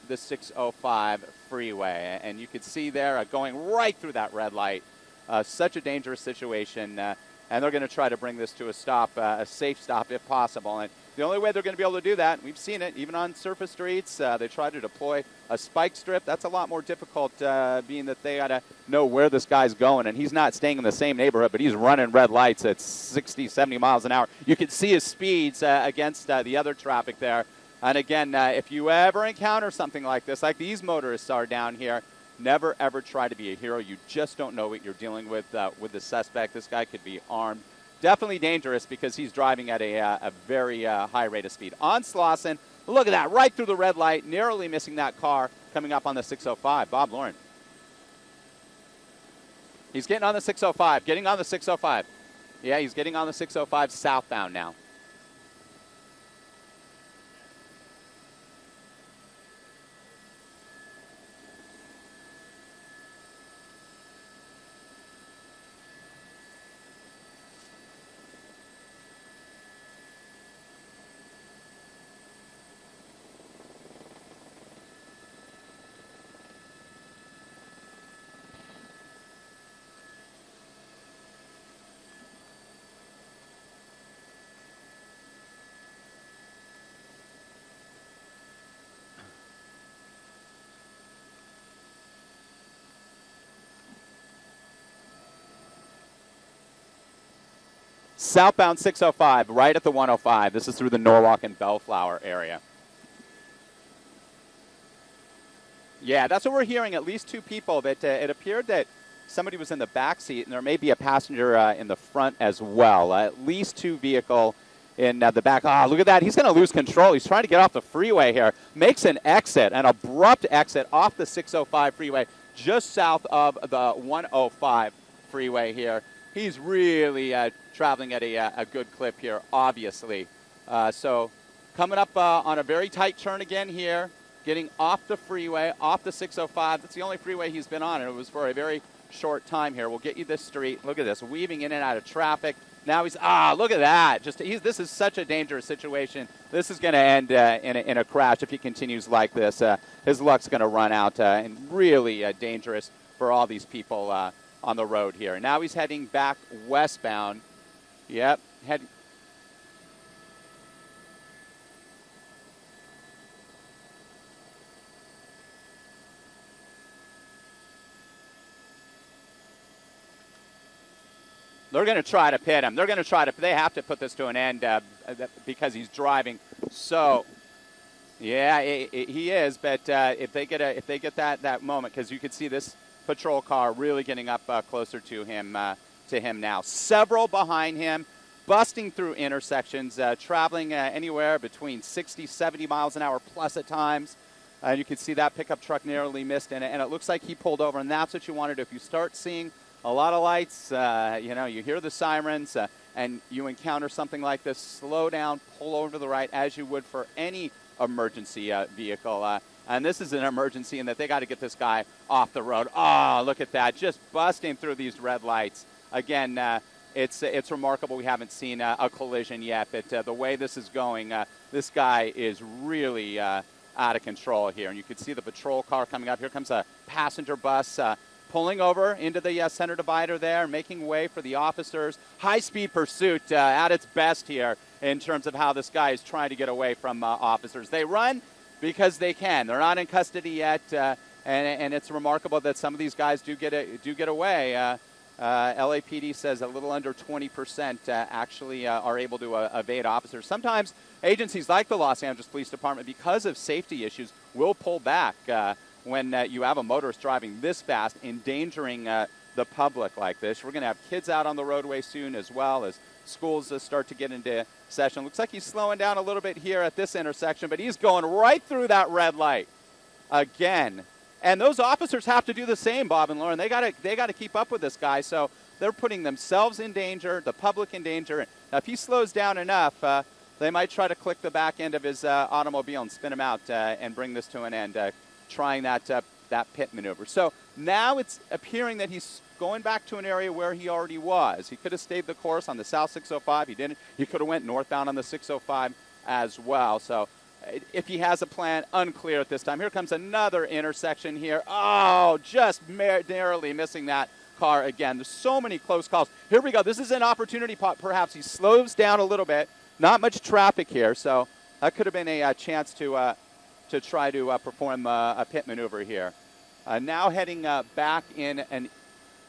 the 605 freeway. And you can see there going right through that red light. Such a dangerous situation. And they're going to try to bring this to a stop, a safe stop if possible. And the only way they're going to be able to do that, we've seen it even on surface streets, they try to deploy a spike strip. That's a lot more difficult, being that they got to know where this guy's going. And he's not staying in the same neighborhood, but he's running red lights at 60, 70 miles an hour. You can see his speeds against the other traffic there. And again, if you ever encounter something like this, like these motorists are down here, never, ever try to be a hero. You just don't know what you're dealing with the suspect. This guy could be armed. Definitely dangerous because he's driving at a very high rate of speed. On Slauson, look at that, right through the red light, narrowly missing that car coming up on the 605. Bob Lauren. He's getting on the 605, getting on the 605. Yeah, he's getting on the 605 southbound now. Southbound 605, right at the 105. This is through the Norwalk and Bellflower area. Yeah, that's what we're hearing. At least two people. That it appeared that somebody was in the back seat, and there may be a passenger in the front as well. At least two vehicle in the back. Ah, look at that. He's going to lose control. He's trying to get off the freeway here. Makes an exit, an abrupt exit off the 605 freeway, just south of the 105 freeway here. He's really traveling at a good clip here, obviously. So coming up on a very tight turn again here, getting off the freeway, off the 605. That's the only freeway he's been on, and it was for a very short time here. We'll get you this street. Look at this, weaving in and out of traffic. Now he's, look at that. This is such a dangerous situation. This is going to end in a crash if he continues like this. His luck's going to run out, and really dangerous for all these people on the road here. Now he's heading back westbound. Yep, they're going to try to pit him. They have to put this to an end because he's driving. So, yeah, he is. But if they get that moment, because you could see this patrol car really getting up closer to him now. Several behind him, busting through intersections, traveling anywhere between 60, 70 miles an hour plus at times. You can see that pickup truck narrowly missed, and it looks like he pulled over, and that's what you want to do. If you start seeing a lot of lights, you hear the sirens, and you encounter something like this, slow down, pull over to the right as you would for any emergency vehicle. And this is an emergency in that they got to get this guy off the road. Oh, look at that, just busting through these red lights. Again, it's remarkable we haven't seen a collision yet, but the way this is going, this guy is really out of control here. And you can see the patrol car coming up. Here comes a passenger bus pulling over into the center divider there, making way for the officers. High-speed pursuit at its best here in terms of how this guy is trying to get away from officers. They run because they can. They're not in custody yet, and it's remarkable that some of these guys do get away. LAPD says a little under 20% actually are able to evade officers. Sometimes agencies like the Los Angeles Police Department, because of safety issues, will pull back when you have a motorist driving this fast, endangering the public like this. We're going to have kids out on the roadway soon as well as schools start to get into session. Looks like he's slowing down a little bit here at this intersection, but he's going right through that red light again. And those officers have to do the same, Bob and Lauren. They got to keep up with this guy, so they're putting themselves in danger, the public in danger. Now, if he slows down enough, they might try to click the back end of his automobile and spin him out and bring this to an end, trying that pit maneuver. So now it's appearing that he's going back to an area where he already was. He could have stayed the course on the South 605. He didn't. He could have went northbound on the 605 as well. So If he has a plan, unclear at this time. Here comes another intersection here. Oh, just narrowly missing that car again. There's so many close calls. Here we go. This is an opportunity pot. Perhaps he slows down a little bit. Not much traffic here, so that could have been a chance to try to perform a pit maneuver here. Now heading back in an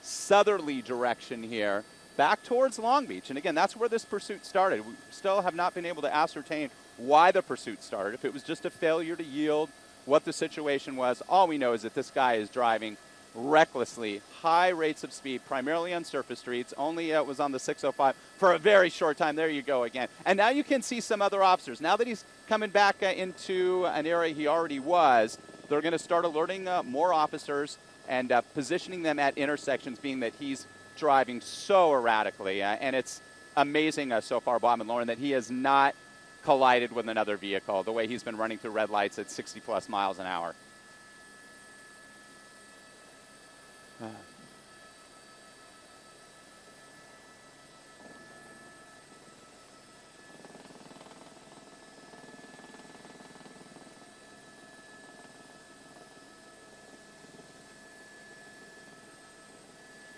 southerly direction here, back towards Long Beach. And again, that's where this pursuit started. We still have not been able to ascertain why the pursuit started. If it was just a failure to yield, what the situation was. All we know is that this guy is driving recklessly, high rates of speed, primarily on surface streets. Only was on the 605 for a very short time. There you go again. And now you can see some other officers. Now that he's coming back into an area he already was, they're going to start alerting more officers and positioning them at intersections, being that he's driving so erratically. And it's amazing so far, Bob and Lauren, that he has not collided with another vehicle the way he's been running through red lights at 60-plus miles an hour.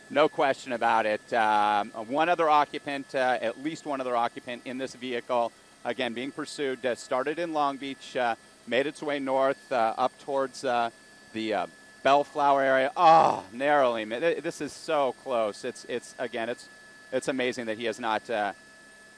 No question about it. One other occupant, at least one other occupant in this vehicle, again, being pursued, started in Long Beach, made its way north up towards the Bellflower area. Oh, narrowly. This is so close. It's amazing that he has not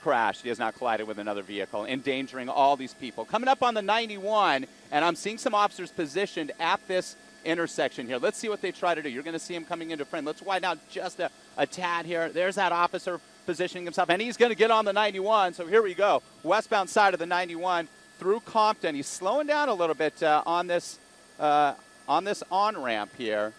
crashed. He has not collided with another vehicle, endangering all these people. Coming up on the 91, and I'm seeing some officers positioned at this intersection here. Let's see what they try to do. You're going to see him coming into frame. Let's widen out just a tad here. There's that officer positioning himself, and he's going to get on the 91. So here we go. Westbound side of the 91 through Compton. He's slowing down a little bit on this on-ramp here.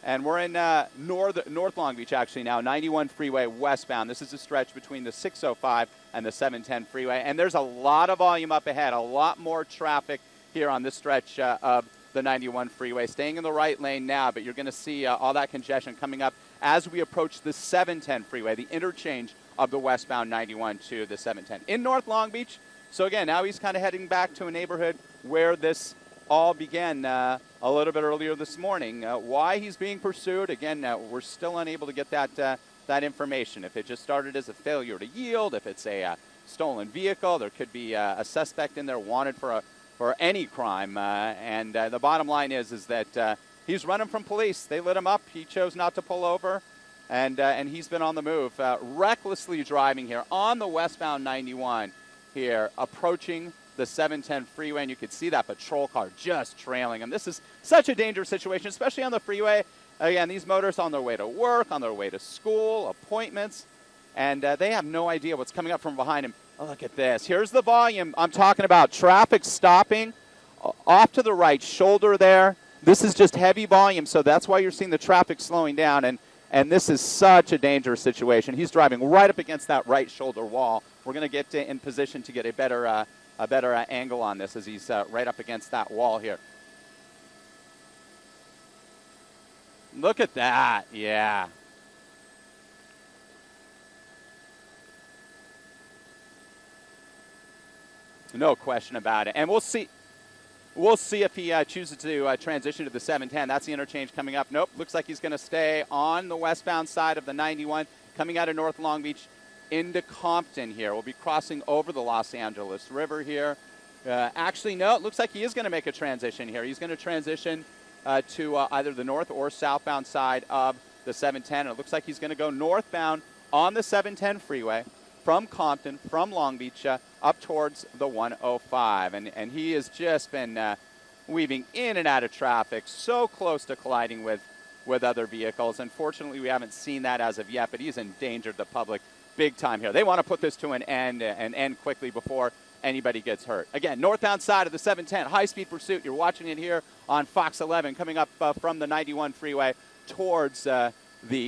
And we're in North Long Beach, actually, now, 91 freeway westbound. This is a stretch between the 605 and the 710 freeway. And there's a lot of volume up ahead, a lot more traffic here on this stretch of the 91 freeway. Staying in the right lane now, but you're going to see all that congestion coming up as we approach the 710 freeway, the interchange of the westbound 91 to the 710 in North Long Beach. So again, now he's kind of heading back to a neighborhood where this all began a little bit earlier this morning. Why he's being pursued, again, we're still unable to get that information. If it just started as a failure to yield, if it's a stolen vehicle, there could be a suspect in there wanted for any crime. And the bottom line is that he's running from police. They lit him up. He chose not to pull over, and he's been on the move, recklessly driving here on the westbound 91 here, approaching the 710 freeway, and you could see that patrol car just trailing him. This is such a dangerous situation, especially on the freeway. Again, these motorists on their way to work, on their way to school, appointments, and they have no idea what's coming up from behind him. Oh, look at this. Here's the volume I'm talking about. Traffic stopping off to the right shoulder there. This is just heavy volume, so that's why you're seeing the traffic slowing down, and this is such a dangerous situation. He's driving right up against that right shoulder wall. We're going to get in position to get a better angle on this as he's right up against that wall here. Look at that. Yeah. No question about it. And we'll see if he chooses to transition to the 710. That's the interchange coming up. Nope. Looks like he's going to stay on the westbound side of the 91, coming out of North Long Beach into Compton here. We'll be crossing over the Los Angeles River here. Actually, no, it looks like he is going to make a transition here. He's going to transition to either the north or southbound side of the 710. And it looks like he's going to go northbound on the 710 freeway from Compton, from Long Beach, up towards the 105. And he has just been weaving in and out of traffic, so close to colliding with other vehicles. Unfortunately, we haven't seen that as of yet, but he's endangered the public big time here. They want to put this to an end and end quickly before anybody gets hurt. Again, northbound side of the 710, high-speed pursuit. You're watching it here on Fox 11, coming up from the 91 freeway towards the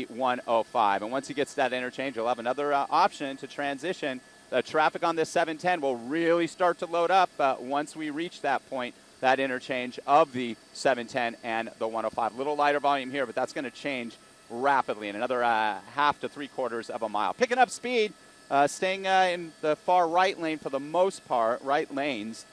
105. And once he gets to that interchange, you'll have another option to transition. The traffic on this 710 will really start to load up once we reach that point, that interchange of the 710 and the 105. A little lighter volume here, but that's going to change rapidly in another half to 3/4 of a mile. Picking up speed, staying in the far right lane for the most part, right lanes,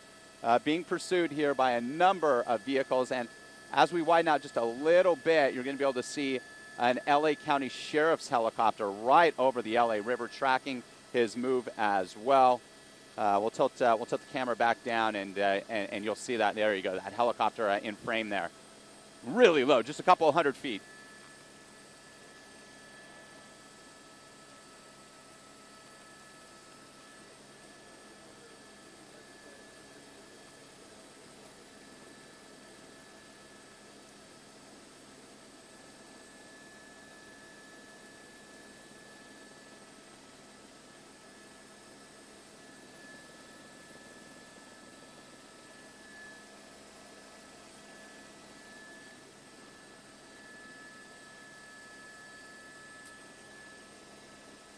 being pursued here by a number of vehicles. And as we widen out just a little bit, you're going to be able to see an LA County Sheriff's helicopter right over the LA River, tracking his move as well. We'll tilt the camera back down, and you'll see that. There you go, that helicopter in frame there. Really low, just a couple of 100 feet.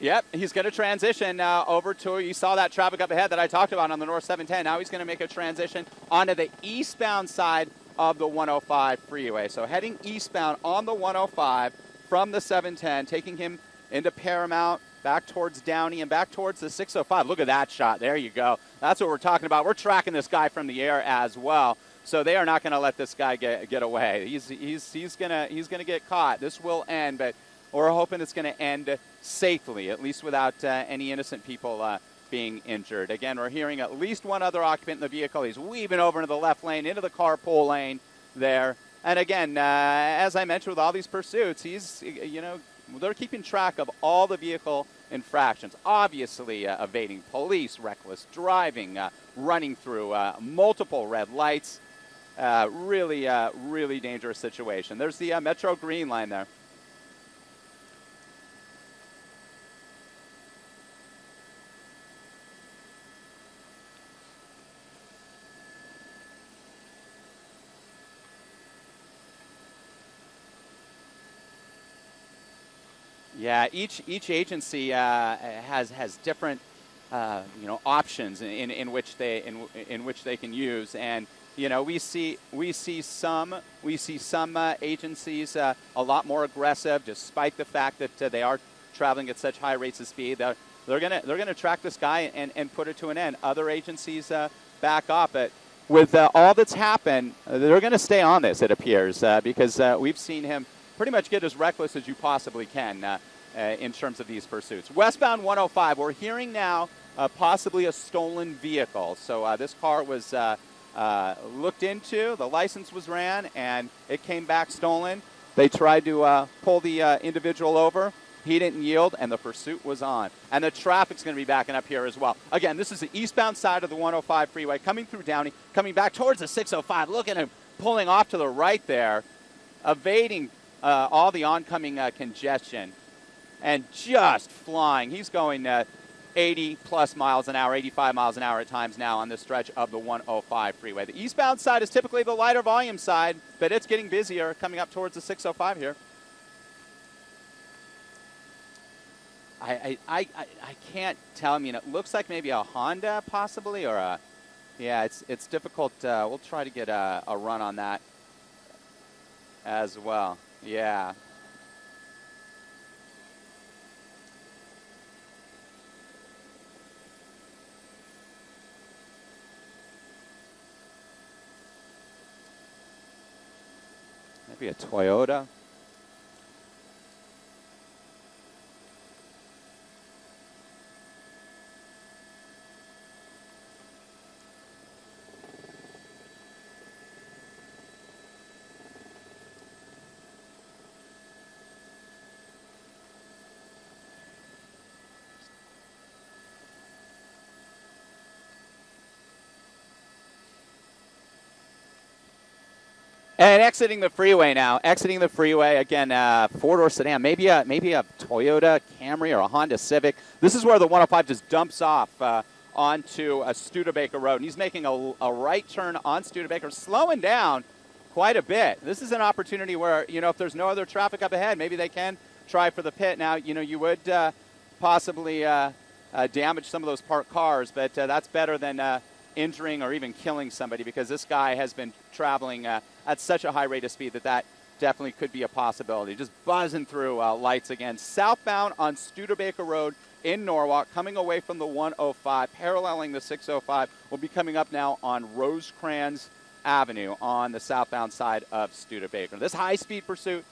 Yep, he's going to transition over to, you saw that traffic up ahead that I talked about on the North 710. Now he's going to make a transition onto the eastbound side of the 105 freeway. So heading eastbound on the 105 from the 710, taking him into Paramount, back towards Downey, and back towards the 605. Look at that shot. There you go. That's what we're talking about. We're tracking this guy from the air as well. So they are not going to let this guy get away. He's gonna get caught. This will end, but we're hoping it's going to end safely, at least without any innocent people being injured. Again, we're hearing at least one other occupant in the vehicle. He's weaving over into the left lane, into the carpool lane there. And again, as I mentioned with all these pursuits, they're keeping track of all the vehicle infractions. Obviously, evading police, reckless driving, running through multiple red lights. Really dangerous situation. There's the Metro Green line there. Yeah, each agency has different options in which they can use, and we see some agencies a lot more aggressive, despite the fact that they are traveling at such high rates of speed. They're gonna track this guy and put it to an end. Other agencies back up, but with all that's happened, they're going to stay on this, it appears, because we've seen him pretty much get as reckless as you possibly can in terms of these pursuits. Westbound 105, we're hearing now possibly a stolen vehicle. So this car was looked into, the license was ran, and it came back stolen. They tried to pull the individual over. He didn't yield, and the pursuit was on. And the traffic's going to be backing up here as well. Again, this is the eastbound side of the 105 freeway, coming through Downey, coming back towards the 605. Look at him pulling off to the right there, evading all the oncoming congestion, and just flying. He's going 80-plus miles an hour, 85 miles an hour at times now on this stretch of the 105 freeway. The eastbound side is typically the lighter volume side, but it's getting busier coming up towards the 605 here. I can't tell. I mean, it looks like maybe a Honda possibly, or a, yeah, it's difficult. We'll try to get a run on that as well. Yeah. Maybe a Toyota. And exiting the freeway now. Exiting the freeway again. Four-door sedan, maybe a Toyota Camry or a Honda Civic. This is where the 105 just dumps off onto a Studebaker Road, and he's making a right turn on Studebaker, slowing down quite a bit. This is an opportunity where if there's no other traffic up ahead, maybe they can try for the pit. Now you would possibly damage some of those parked cars, but that's better than injuring or even killing somebody, because this guy has been traveling at such a high rate of speed that definitely could be a possibility. Just buzzing through lights again. Southbound on Studebaker Road, in Norwalk, coming away from the 105, paralleling the 605, will be coming up now on Rosecrans Avenue on the southbound side of Studebaker. This high-speed pursuit,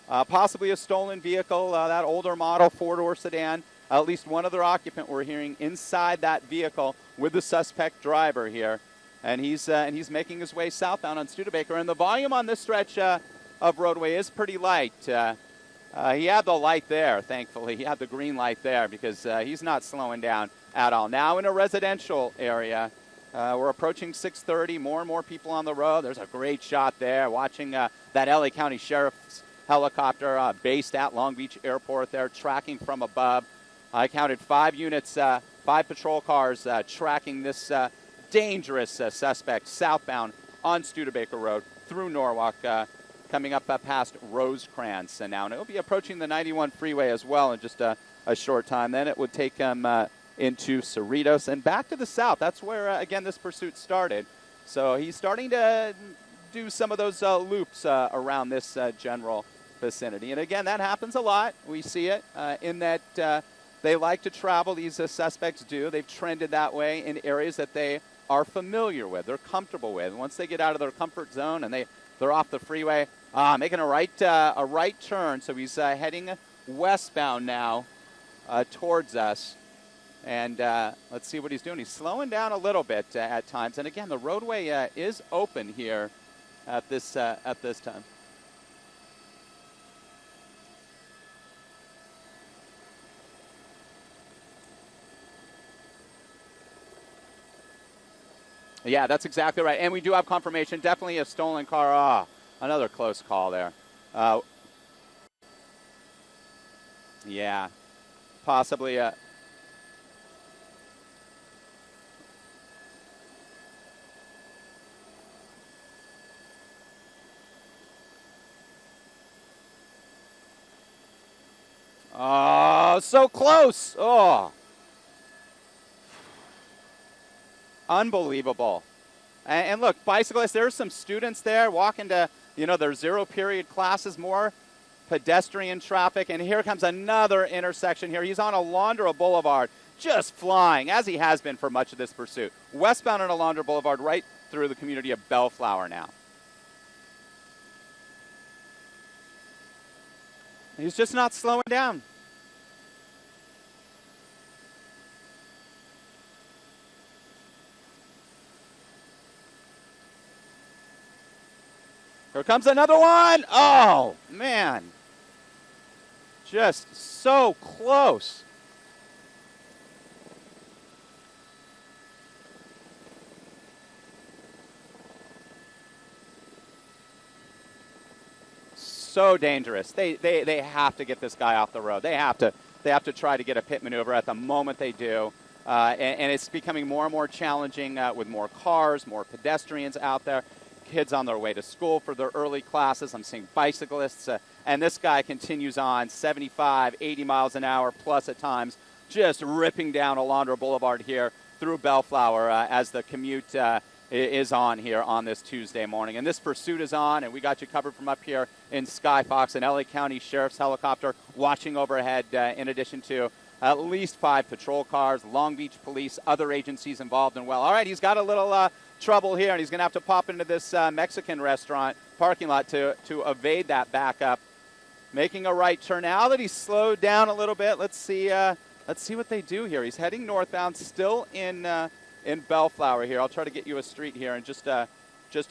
possibly a stolen vehicle, that older model four-door sedan. At least one other occupant we're hearing inside that vehicle with the suspect driver here. And he's making his way southbound on Studebaker. And the volume on this stretch of roadway is pretty light. He had the light there, thankfully. He had the green light there because he's not slowing down at all. Now in a residential area, we're approaching 6:30. More and more people on the road. There's a great shot there watching that LA County Sheriff's helicopter based at Long Beach Airport there, tracking from above. I counted 5 units, 5 patrol cars tracking this dangerous suspect southbound on Studebaker Road through Norwalk, coming up past Rosecrans now. And it will be approaching the 91 freeway as well in just a short time. Then it would take him into Cerritos and back to the south. That's where, again, this pursuit started. So he's starting to do some of those loops around this general vicinity. And again, that happens a lot. We see it in that they like to travel. These suspects do. They've trended that way in areas that they are familiar with, they're comfortable with. Once they get out of their comfort zone and they're off the freeway, making a right turn. So he's heading westbound now towards us. And let's see what he's doing. He's slowing down a little bit at times. And again, the roadway is open here at this time. Yeah, that's exactly right. And we do have confirmation. Definitely a stolen car. Another close call there. Yeah, possibly a... Oh, so close. Oh. Unbelievable. And look, bicyclists, there's some students there walking to, their zero period classes, more pedestrian traffic. And here comes another intersection here. He's on Alondra Boulevard, just flying, as he has been for much of this pursuit. Westbound on Alondra Boulevard, right through the community of Bellflower now. He's just not slowing down. Here comes another one. Oh, man. Just so close. So dangerous. They have to get this guy off the road. They have to try to get a pit maneuver at the moment they do. And it's becoming more and more challenging with more cars, more pedestrians out there. Kids on their way to school for their early classes. I'm seeing bicyclists. And this guy continues on 75, 80 miles an hour plus at times, just ripping down Alondra Boulevard here through Bellflower as the commute is on here on this Tuesday morning. And this pursuit is on, and we got you covered from up here in Skyfox, an LA County Sheriff's helicopter watching overhead in addition to at least 5 patrol cars, Long Beach Police, other agencies involved and well. All right, he's got a little trouble here, and he's going to have to pop into this Mexican restaurant parking lot to evade that backup. Making a right turn. Now that he's slowed down a little bit, let's see what they do here. He's heading northbound, still in Bellflower here. I'll try to get you a street here in just a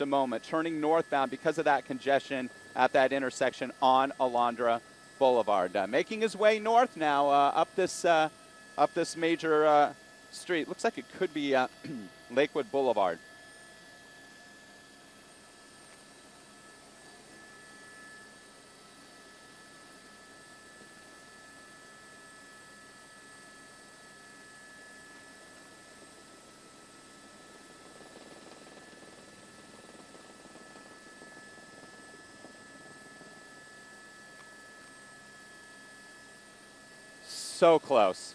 moment. Turning northbound because of that congestion at that intersection on Alondra Boulevard. Making his way north now up this major street. Looks like it could be Lakewood Boulevard. So close.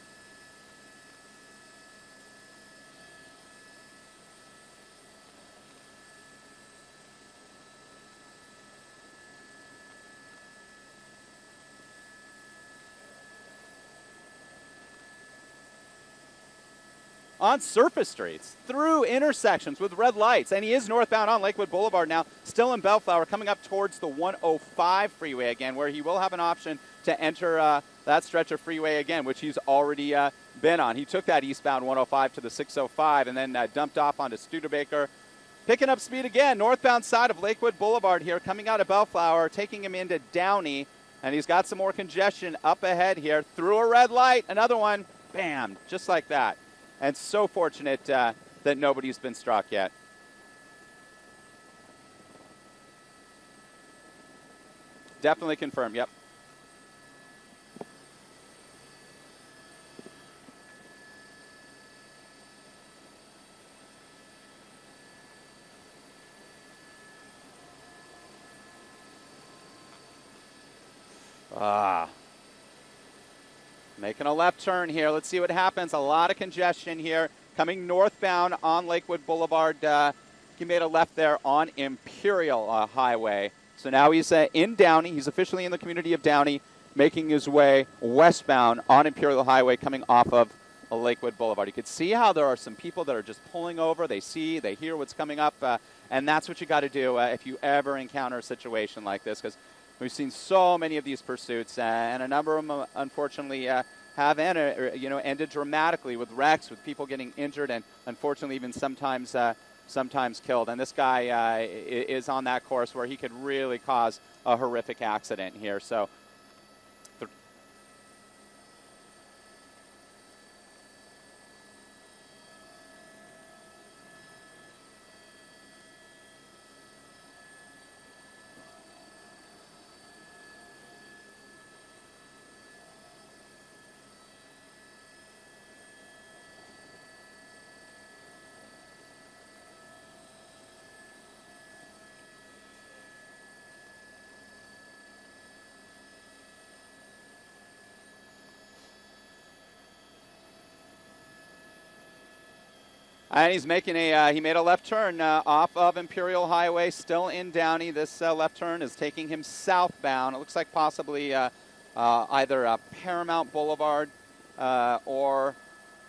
on surface streets, through intersections with red lights, and he is northbound on Lakewood Boulevard now, still in Bellflower, coming up towards the 105 freeway again, where he will have an option to enter that stretch of freeway again, which he's already been on. He took that eastbound 105 to the 605 and then dumped off onto Studebaker. Picking up speed again, northbound side of Lakewood Boulevard here, coming out of Bellflower, taking him into Downey, and he's got some more congestion up ahead here. Through a red light, another one, bam, just like that. And so fortunate that nobody's been struck yet. Definitely confirmed, yep. Making a left turn here. Let's see what happens. A lot of congestion here. Coming northbound on Lakewood Boulevard. He made a left there on Imperial Highway. So now he's in Downey. He's officially in the community of Downey, making his way westbound on Imperial Highway, coming off of Lakewood Boulevard. You can see how there are some people that are just pulling over. They see, they hear what's coming up, and that's what you got to do if you ever encounter a situation like this, because we've seen so many of these pursuits, and a number of them, unfortunately, have ended dramatically with wrecks, with people getting injured, and unfortunately even sometimes killed. And this guy is on that course where he could really cause a horrific accident here. So. And he's making he made a left turn off of Imperial Highway, still in Downey. This left turn is taking him southbound. It looks like possibly either Paramount Boulevard or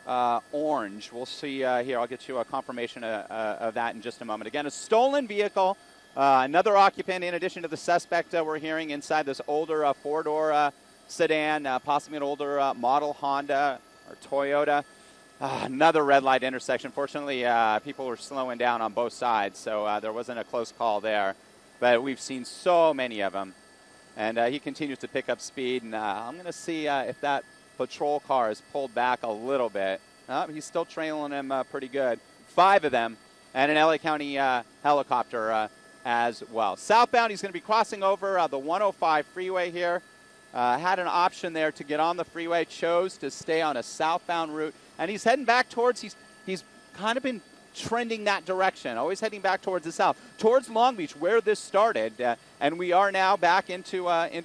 Orange. We'll see here. I'll get you a confirmation of that in just a moment. Again, a stolen vehicle, another occupant in addition to the suspect we're hearing inside this older four-door sedan, possibly an older model Honda or Toyota. Another red light intersection. Fortunately, people were slowing down on both sides, so there wasn't a close call there. But we've seen so many of them. And he continues to pick up speed. And I'm going to see if that patrol car is pulled back a little bit. He's still trailing him pretty good. 5 of them, and an LA County helicopter as well. Southbound, he's going to be crossing over the 105 freeway here. Had an option there to get on the freeway, chose to stay on a southbound route. And he's heading back towards, he's kind of been trending that direction, always heading back towards the south, towards Long Beach, where this started. And we are now back into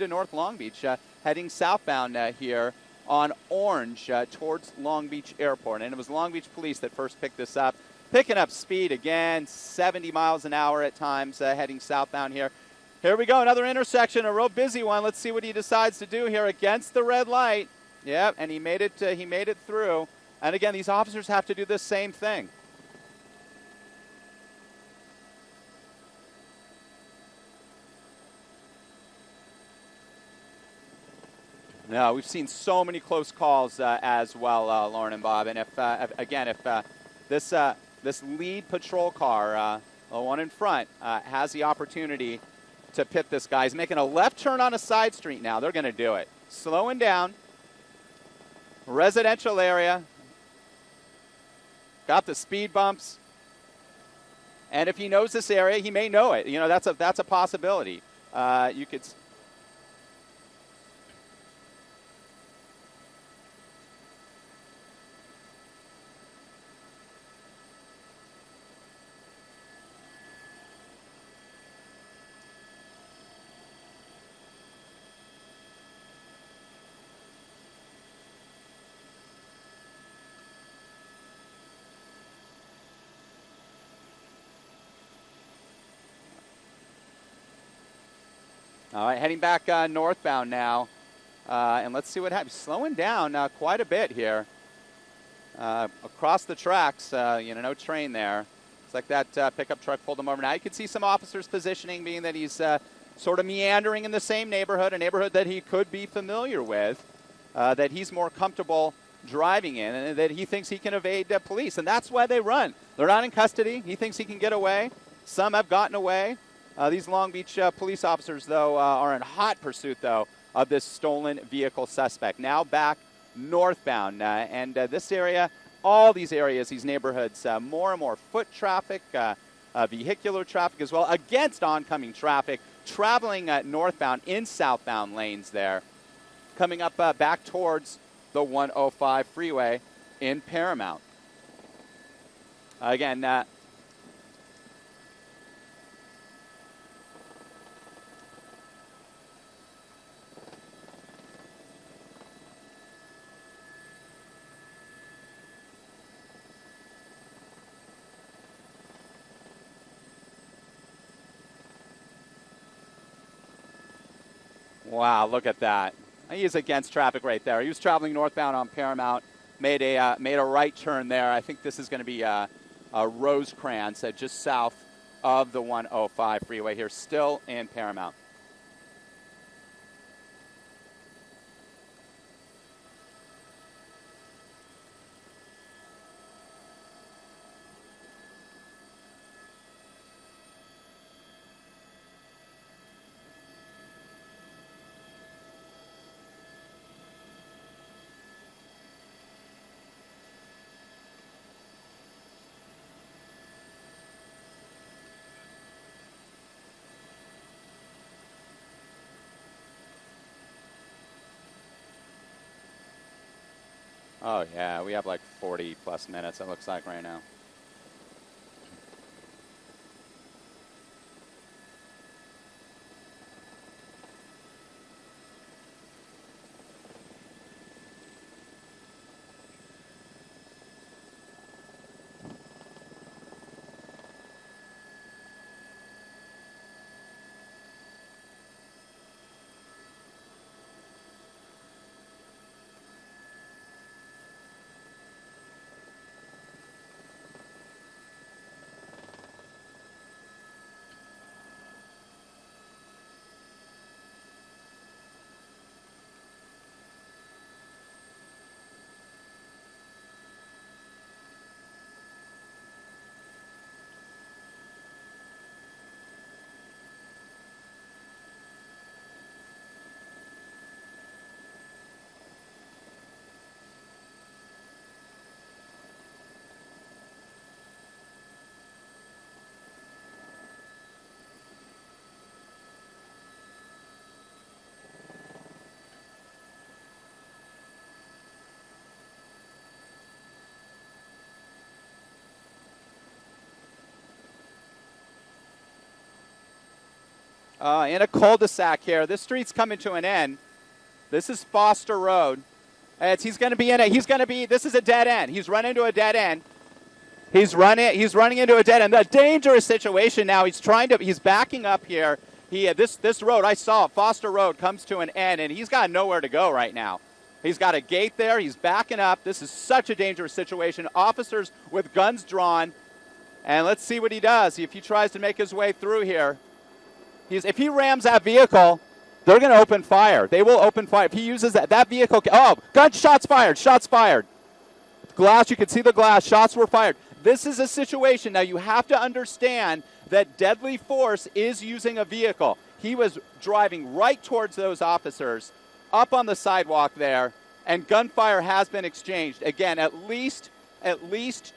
North Long Beach, heading southbound here on Orange towards Long Beach Airport. And it was Long Beach Police that first picked this up, picking up speed again, 70 miles an hour at times, heading southbound here. Here we go, another intersection, a real busy one. Let's see what he decides to do here against the red light. Yep, and he made it through. And again, these officers have to do the same thing. No, we've seen so many close calls as well, Lauren and Bob. And if this lead patrol car, the one in front, has the opportunity to pit this guy, he's making a left turn on a side street now. They're going to do it. Slowing down. Residential area. Got the speed bumps. And if he knows this area, he may know it. You know, that's a possibility. You could. All right, heading back northbound now, and let's see what happens. Slowing down quite a bit here. across the tracks, no train there. It's like that pickup truck pulled him over. Now you can see some officers positioning, being that he's sort of meandering in the same neighborhood, a neighborhood that he could be familiar with, that he's more comfortable driving in, and that he thinks he can evade police. And that's why they run. They're not in custody. He thinks he can get away. Some have gotten away. These Long Beach police officers, though, are in hot pursuit, though, of this stolen vehicle suspect. Now back northbound. And this area, all these areas, these neighborhoods, more and more foot traffic, vehicular traffic as well, against oncoming traffic, traveling northbound in southbound lanes there, coming up back towards the 105 freeway in Paramount. Again, wow, look at that. He is against traffic right there. He was traveling northbound on Paramount, made a right turn there. I think this is going to be Rosecrans, just south of the 105 freeway here, still in Paramount. Oh, yeah, we have like 40-plus minutes, it looks like, right now. In a cul-de-sac here. This street's coming to an end. This is Foster Road. He's going to be in it. This is a dead end. He's run into a dead end. He's running into a dead end. A dangerous situation now. He's backing up here. This road, I saw it, Foster Road, comes to an end, and he's got nowhere to go right now. He's got a gate there. He's backing up. This is such a dangerous situation. Officers with guns drawn. And let's see what he does. If he tries to make his way through here. If he rams that vehicle, they're going to open fire. They will open fire. If he uses that vehicle. Oh, shots fired. Shots fired. Glass, you can see the glass. Shots were fired. This is a situation. Now, you have to understand that deadly force is using a vehicle. He was driving right towards those officers, up on the sidewalk there, and gunfire has been exchanged. Again, at least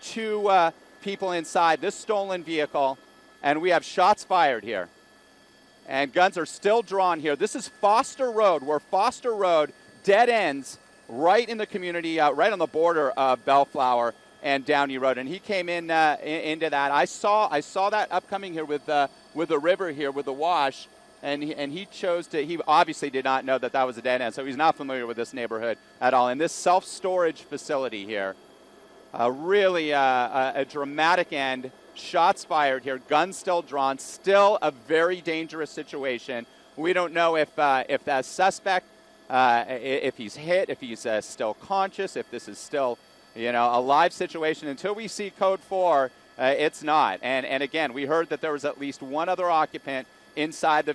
two people inside this stolen vehicle, and we have shots fired here. And guns are still drawn here. This is Foster Road, where Foster Road dead ends right in the community, right on the border of Bellflower and Downey Road. And he came in into that. I saw that upcoming here with the river here, with the wash. And he chose to. He obviously did not know that was a dead end, so he's not familiar with this neighborhood at all. And this self-storage facility here, really a dramatic end. Shots fired here, guns still drawn, still a very dangerous situation. We don't know if that suspect, if he's hit, if he's still conscious, if this is still, You know, a live situation until we see code 4. It's not. And again, we heard that there was at least one other occupant inside the